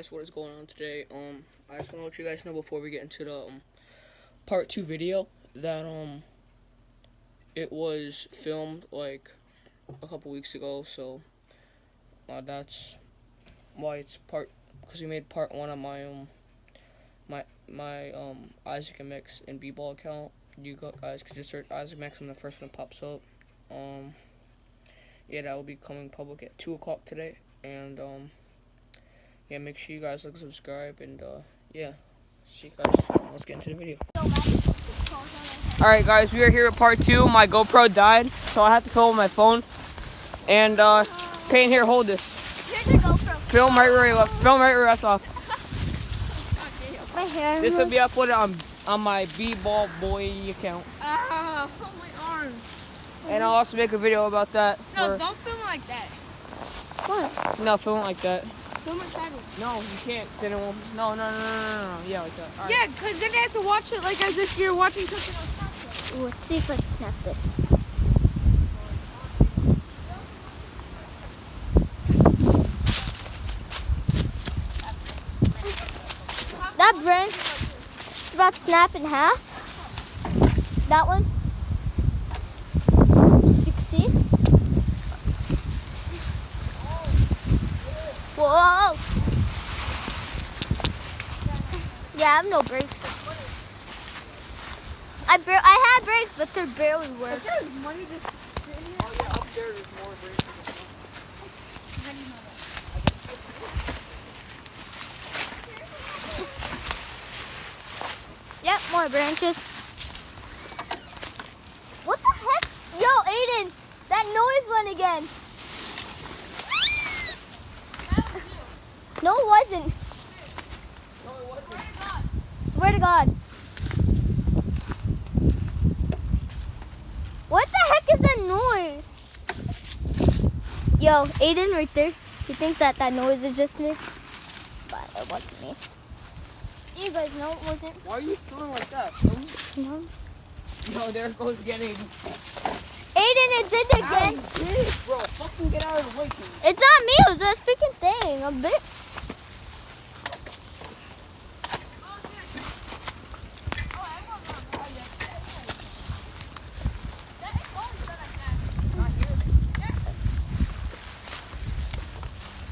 guys, what is going on today? I just want to let you guys know before we get into the part 2 video that it was filmed like a couple weeks ago, so that's why it's because we made part 1 on my Isaac and Mix and B-Ball account. You guys could just search Isaac Mix and the first one that pops up. Yeah, that will be coming public at 2 o'clock today, and yeah, make sure you guys subscribe, and yeah, see you guys. Let's get into the video. Alright guys, we are here at part 2. My GoPro died, so I have to film with my phone. And Payne, here, hold this. Here's the GoPro. Film right where you left. Film right where that's off. My hair. This will be uploaded on my B-Ball Boy account. Ah, oh my arm. And I'll also make a video about that. No, don't film it like that. What? No, film it like that. Film it sideways. No, you can't. Then it won't. No. Yeah, like that. Right. Yeah, because then they have to watch it like as if you're watching something on Snapchat. Let's see if I can snap this. That branch is about to snap in half. That one. You can see. Whoa! Yeah, I have no brakes. I had brakes, but they barely work. There's money just sitting here. Oh yeah, up there there's more brakes. How do you know that? Yep, more branches. What the heck? Yo, Aiden, that noise went again. That was you. No, it wasn't. No, it wasn't. Swear to God. What the heck is that noise? Yo, Aiden right there. He thinks that noise is just me. But it wasn't me. You guys know it wasn't. Why are you throwing like that? No. No, there goes getting. Aiden, it's in again. Bro, fucking get out of the way, dude. It's not me. It was a freaking thing. A bit.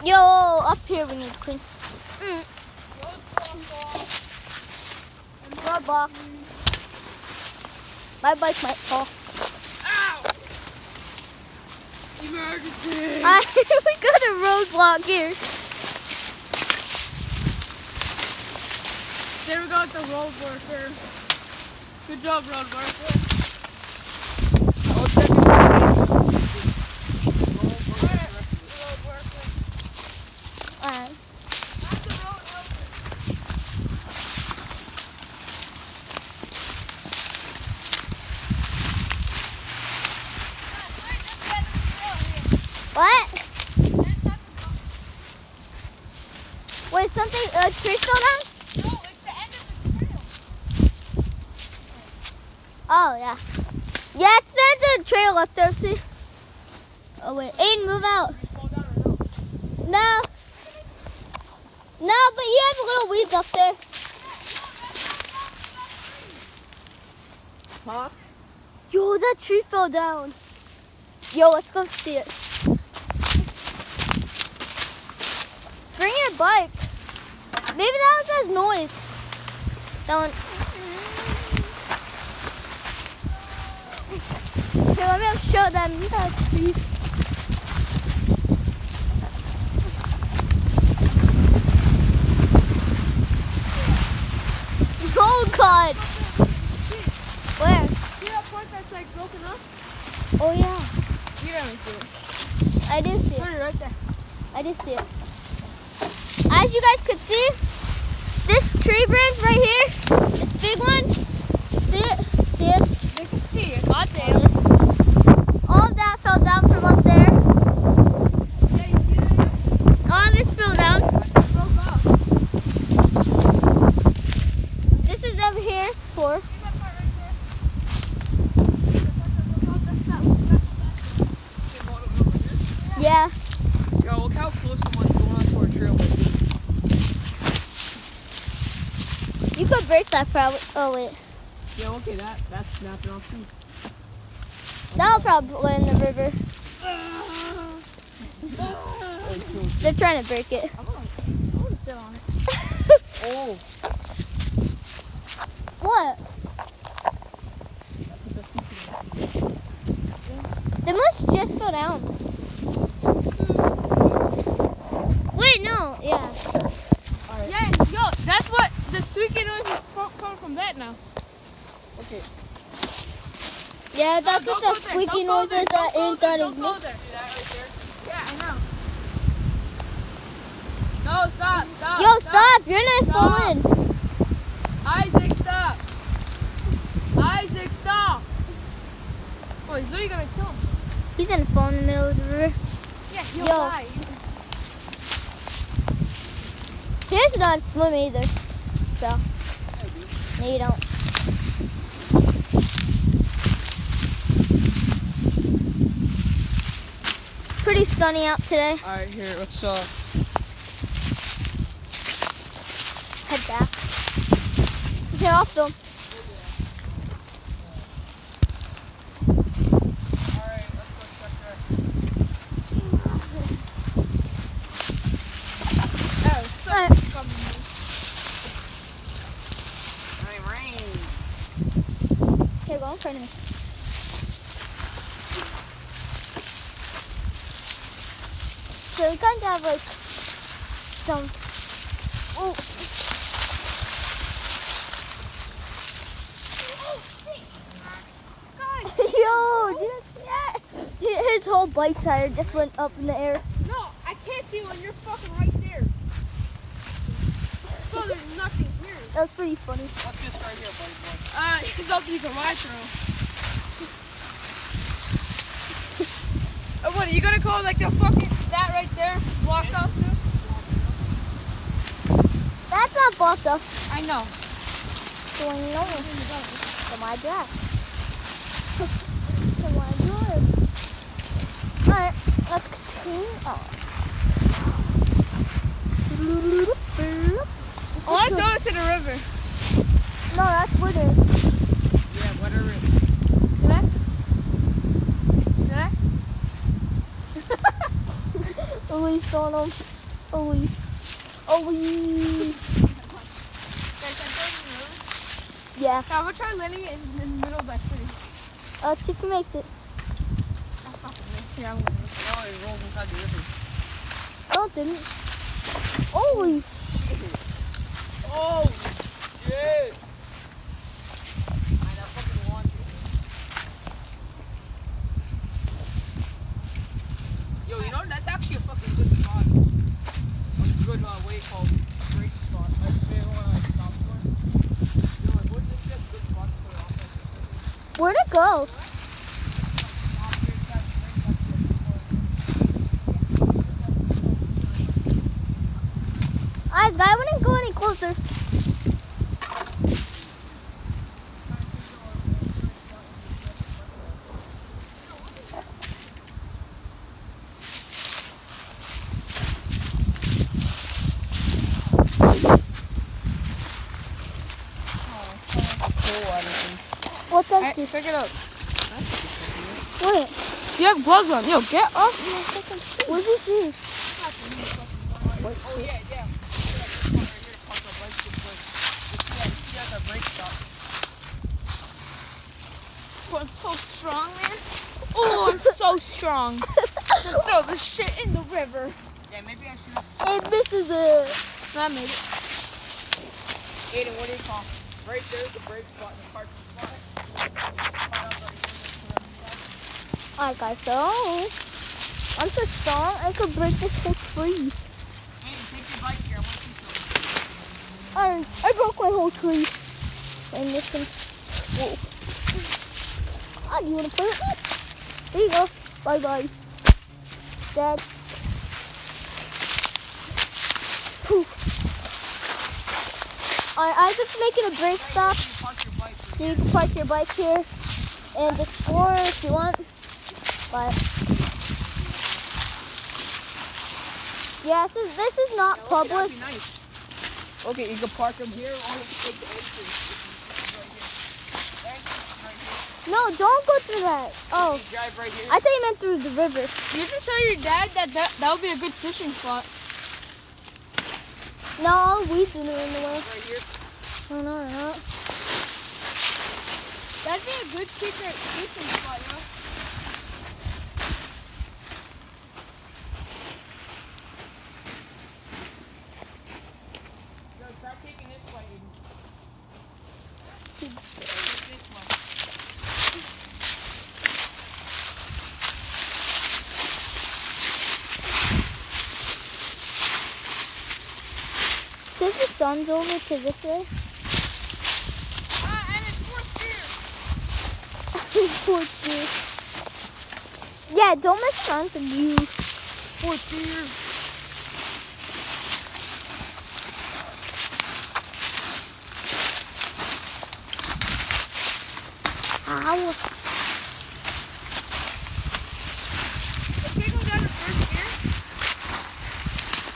Yo, up here we need to clean. Your box. My bike might fall. Ow! Emergency! We got a roadblock here. There we go with the road worker. Good job, road worker. What? Wait, something, a tree fell down? No, it's the end of the trail. Oh, yeah. Yeah, it's the end of the trail up there, see? Oh, wait. Aiden, move out. No. No, but you have little weeds up there. Huh? Yo, that tree fell down. Yo, let's go see it. Bring your bike. Maybe that was his noise. That one. Okay, let me show them that tree. Oh God! Where? See that part that's like broken up? Oh yeah. You don't see it. I do see it. Put it right there. I do see it. As you guys could see, this tree branch right here, this big one, see it? See it? They can see it. God damn. All of that fell down from up there. Yeah, you see that? All of this fell down. It broke off. This is over here for. See that part right there? That's Yeah. Yo, look how close the one's going on to our trail. You could break that probably. Oh wait. Yeah, okay, that's snapping off too. That'll probably in the river. They're trying to break it. I want to sit on it. Oh. What? They must just go down. Wait, no. Yeah. Yeah, yo, that's what the squeaky noise is coming from that now. Okay. Yeah, that's No, what don't the go there, squeaky don't go noise there, is don't that go ain't there, that don't is go me. there. See that right there? Yeah, I know. No, stop. Yo, stop! You're not Stop. falling. Isaac, stop. Isaac, stop. Oh, he's literally gonna kill him. He's gonna fall in the middle of the river. Yeah, he'll Yo. die. He does not swim either. So, no, you don't. Pretty sunny out today. Alright, here, let's Head back. Okay, off them. Alright, let's go check there. Oh, so Alright. Rain. Here, go in front of me. So we kind of have like some. Oh. Yo, did you see that? His whole bike tire just went up in the air. No, I can't see when you're fucking right there. So there's nothing here. That was pretty funny. What's this right here, buddy boy? It's something you can ride through. What, are you gonna call like the fucking, that right there, blocked off too? That's not blocked up. I know. So I know to my drive. To my drive. Alright, let's continue on. I want to throw it to the river. No, that's water. Yeah, whatever it is. Did I? Did I? A leaf on him. A leaf. A leaf. Guys, I throw it in the river. Yeah. Now we'll try landing it in the middle of that tree. Let's see if he makes it. That's not for me. Yeah, I'm gonna make it. No, it rolls inside the river. Oh, it didn't. Holy. Oh, shit. That fucking launch. Yo, you know, that's actually a fucking good spot. A good, what do you call it? Great spot. Like, if they want to stop for it. Yo, like, wouldn't this be a good spot to put it off? Where'd it go? I wouldn't go any closer. What's that? Alright, pick it up. Wait. You have gloves on. Yo, get off. What did you see? Oh, yeah, yeah. Oh, I'm so strong, man. Oh, I'm so strong. Throw this shit in the river. Yeah, maybe I should have. It misses it. I made it. Aiden, what do you call it? Right there's the brake spot and the parking spot. Alright guys, so I'm so strong I could break this whole tree. Aiden, take your bike here. I want to see something. I broke my whole tree. And this one. Whoa. Ah, you wanna play with me? There you go. Bye bye. Dad. Whew. Alright, Isaac's making a brake stop. So you can park your bike here and explore if you want. But yeah, this is not public. Okay, you can park them here or you can take the entrance. No, don't go through that. Oh, You drive right here. I thought you meant through the river. You can tell your dad that would be a good fishing spot. No, weeds in the way. Right here. No, no, no. That'd be a good fishing spot, you know? Yo, try taking this way. Does the sun's over to this way? And it's Fourth gear. Yeah, don't mess around with the view. fourth gear. Ow. Can we go down to first gear?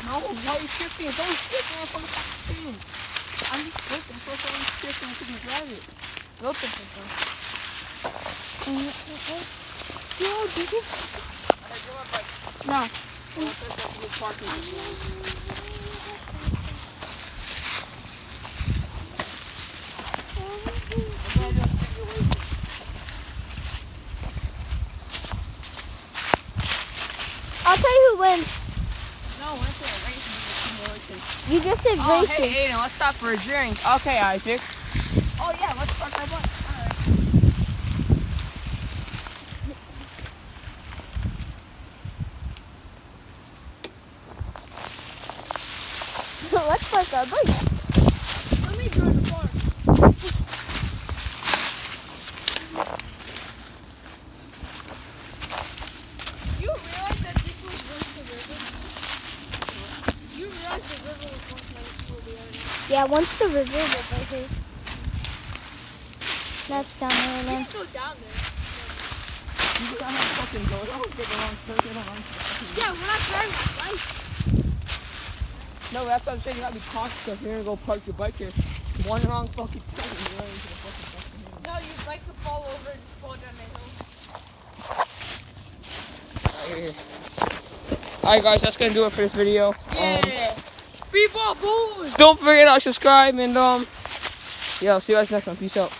No, why are you shifting? Don't shift, man. From the screen. I'm just flipping. So I'm shifting so you can drive it. We'll pick it up. Yo, did you? Alright, go up, like. No. Oh, that's a good parking. I'll tell you who wins. No, we're not going to race. You just said Oh, racing. hey, Aiden, let's stop for a drink. Okay, Isaac. Oh, yeah, let's park our bus. Alright. Let's park our bike. Let me drive the car. You realize that this was going to the river? You realize the river was going to where we are now? Yeah, once the river is right here. That's down there We then. can go down there. You don't have to fucking go. Don't get the wrong turn. Get the wrong turn. Yeah, we're not driving a bike. No, that's what I'm saying. You gotta be cautious because you're gonna go park your bike here. One wrong fucking turn and you're into the fucking hill. No, your bike could fall over and just fall down the hill. Right here. Alright, guys, that's gonna do it for this video. Yeah. Be ball boys. Don't forget to subscribe and yeah, I'll see you guys next time. Peace out.